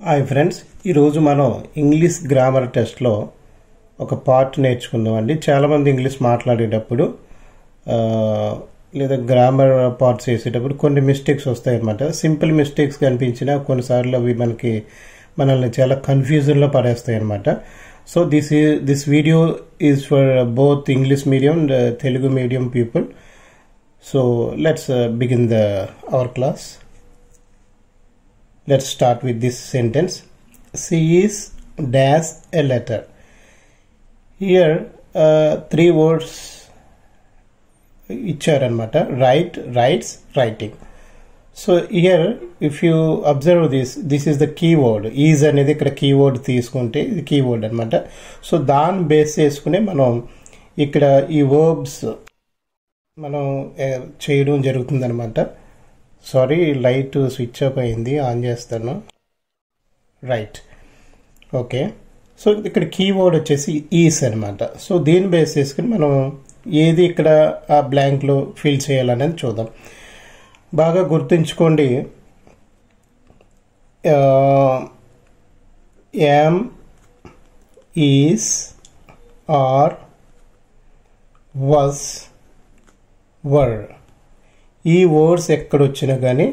Hi friends, ఈరోజు మనం English grammar టెస్ట్లో ఒక పార్ట్ నేర్చుకుందామండి. చాలామంది ఇంగ్లీష్ మాట్లాడేటప్పుడు లేదా గ్రామర్ పార్ట్స్ చేసేటప్పుడు కొన్ని మిస్టేక్స్ వస్తాయన్నమాట. సింపుల్ మిస్టేక్స్ కనిపించినా కొన్నిసార్లు అవి మనల్ని చాలా కన్ఫ్యూజన్లో పడేస్తాయి అన్నమాట. So this video is for both English medium and Telugu medium people. So let's begin our class. Let's start with this sentence. She is dash a letter. Here three words ఇచ్చారన్నమాట. Write, writes, writing. So here if you observe this is the keyword. Is అనేది ఇక్కడ keyword తీసుకుంటే ఇది keyword అన్నమాట. So దాన్ని base చేసుకునే మనం ఇక్కడ ఈ verbs మనం చేయడం జరుగుతుంది అన్నమాట. సారీ, లైట్ స్విచ్ ఆఫ్ అయింది, ఆన్ చేస్తాను. Right, okay. సో ఇక్కడ కీవర్డ్ వచ్చేసి ఈస్ అనమాట. సో దీన్ని బేస్ చేసుకుని మనం ఏది ఇక్కడ ఆ బ్లాంక్లో ఫిల్ చేయాలనేది చూద్దాం. బాగా గుర్తుంచుకోండి, యామ్, ఈస్, ఆర్, వాస్, వర్, ఈ వర్డ్స్ ఎక్కడొచ్చినా కానీ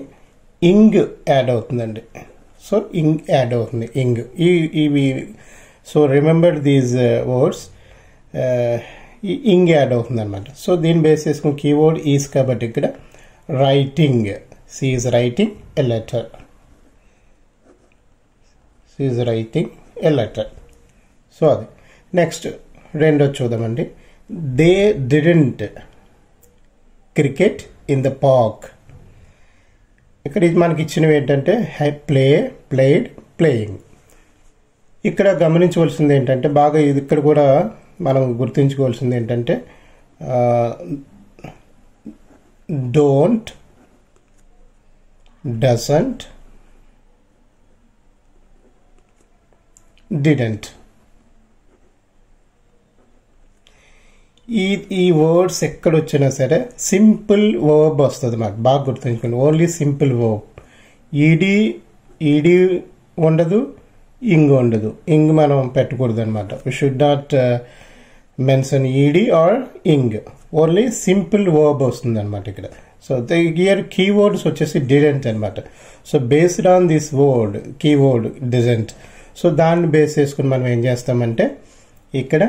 ఇంగ్ యాడ్ అవుతుందండి. సో ఇంగ్ యాడ్ అవుతుంది, ఇంగ్ ఇవి. So remember these words, ing add అవుతుంది అనమాట. సో దీన్ని బేస్ చేసుకుని కీవర్డ్ ఈజ్ కాబట్టి ఇక్కడ writing, she is writing a letter, she is writing a letter. So అది. నెక్స్ట్ రెండోది చూద్దామండి. They didn't cricket in the park. ఇక్కడ ఇది మనకి ఇచ్చినవి ఏంటంటే ప్లే, ప్లేడ్, ప్లేయింగ్. ఇక్కడ గమనించవలసింది ఏంటంటే బాగా ఇది ఇక్కడ కూడా మనం గుర్తుంచుకోవాల్సింది ఏంటంటే డోంట్, డజంట్, డిడెంట్. ఈ వర్డ్స్ ఎక్కడొచ్చినా సరే సింపుల్ వర్బ్ వస్తుంది మాకు. బాగా గుర్తుంచుకోండి, ఓన్లీ సింపుల్ వర్బ్. ఈడీ ఉండదు, ఇంగ్ ఉండదు. ఇంగ్ మనం పెట్టకూడదు అనమాట. We should not mention ED or ing. Only simple verb వస్తుంది అనమాట ఇక్కడ. సో హియర్ కీవర్డ్స్ వచ్చేసి డిడెంట్ అనమాట. So based on this word keyword didn't. So దాన్ని బేస్ చేసుకుని మనం ఏం చేస్తామంటే ఇక్కడ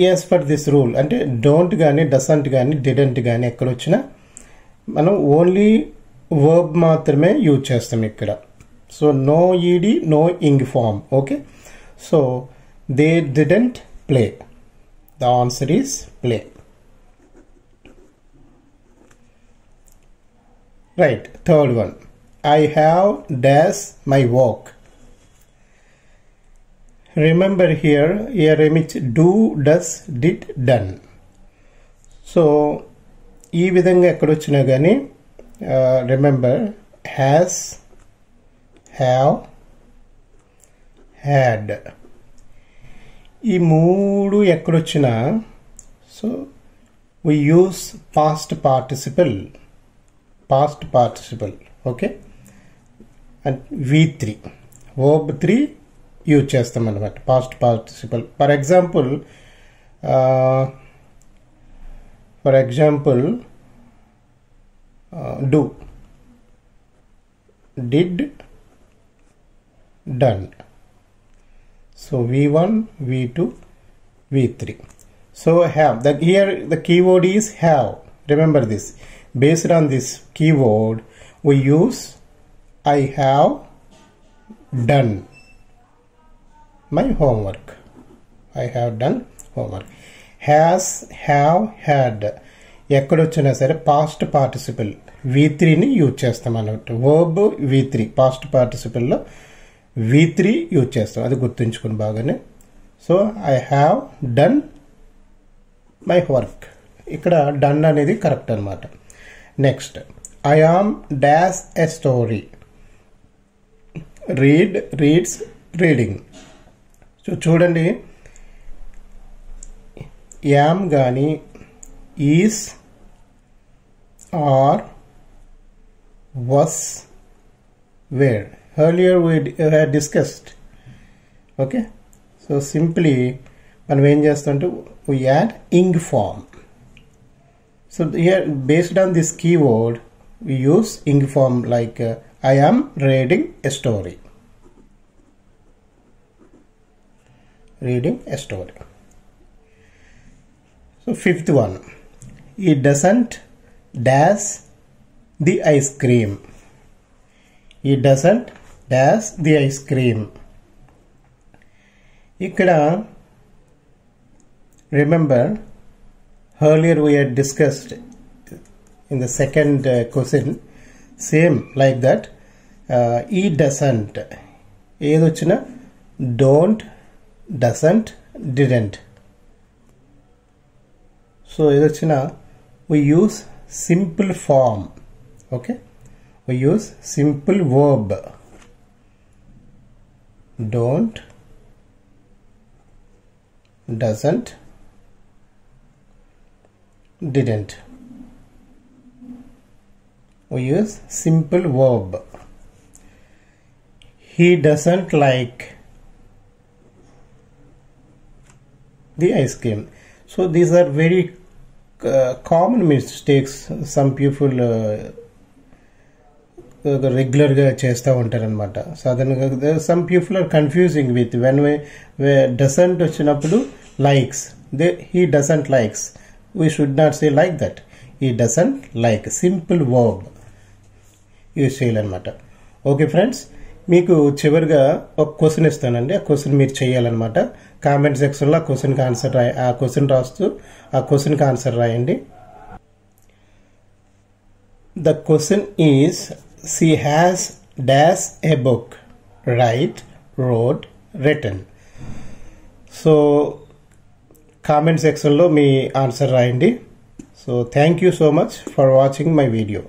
యాజ్ ఫర్ దిస్ రూల్ అంటే డోంట్ కానీ, డసంట్ కానీ, డిడెంట్ కానీ ఎక్కడొచ్చినా మనం ఓన్లీ వర్బ్ మాత్రమే యూజ్ చేస్తాం ఇక్కడ. So no ED, no ing form. Okay. So they didn't play. The answer is play. Right. Third one, I have dash my work. Remember here image do, does, did, done. So ఈ విధంగా ఎక్కడొచ్చినా కానీ remember has, have, had, ఈ మూడు ఎక్కడొచ్చినా so we use past participle. Okay. And V3 verb 3 use చేస్తాం అన్నమాట, past participle. For example do, did, done. So V1, V2, V3. So have, here the keyword is have. Remember this. Based on this keyword we use I have done my homework. I have done homework. Has, have, had ఎక్కడొచ్చినా సరే past participle V3ని use చేస్తాం అన్నట్టు. Verb V3 past పార్టిసిపల్లో V3 use చేస్తాం. అది గుర్తుంచుకుని బాగానే. So I have done my work. ఇక్కడ done అనేది correct అనమాట. Next, I am dash a story. Read, reads, reading. So చూడండి, యామ్ కానీ, is, are, was, were earlier we had discussed. Okay, so simply మనం ఏం చేస్తుంటే we add ing form. So here based on this keyword we use ing form like I am reading a story. Reading a story. So fifth one, he doesn't dash the ice cream. He doesn't dash the ice cream. Ikkada remember earlier we had discussed in the second question, same like that. He doesn't edochina don't, doesn't, didn't. So edochina we use simple form. Okay, we use simple verb. Don't, doesn't, didn't. We use simple verb. He doesn't like the ice cream. So these are very common mistakes some people regular గా చేస్తూ ఉంటారు అనమాట. సాధారణంగా some people are confusing with when we doesn't వచ్చినప్పుడు likes, he doesn't likes. We should not say like that. He doesn't like, simple verb use చేయాలన్నమాట. Okay friends, మీకు చివరిగా ఒక క్వశ్చన్ ఇస్తానండి. ఆ క్వశ్చన్ మీరు చేయాలన్నమాట. కామెంట్ సెక్షన్లో ఆ క్వశ్చన్కి ఆన్సర్ ఆ క్వశ్చన్ రాస్తూ ఆ క్వశ్చన్కి ఆన్సర్ రాయండి. The question is, she has dash a book, write, wrote, written. So comment సెక్షన్లో మీ ఆన్సర్ రాయండి. So thank you so much for watching my video.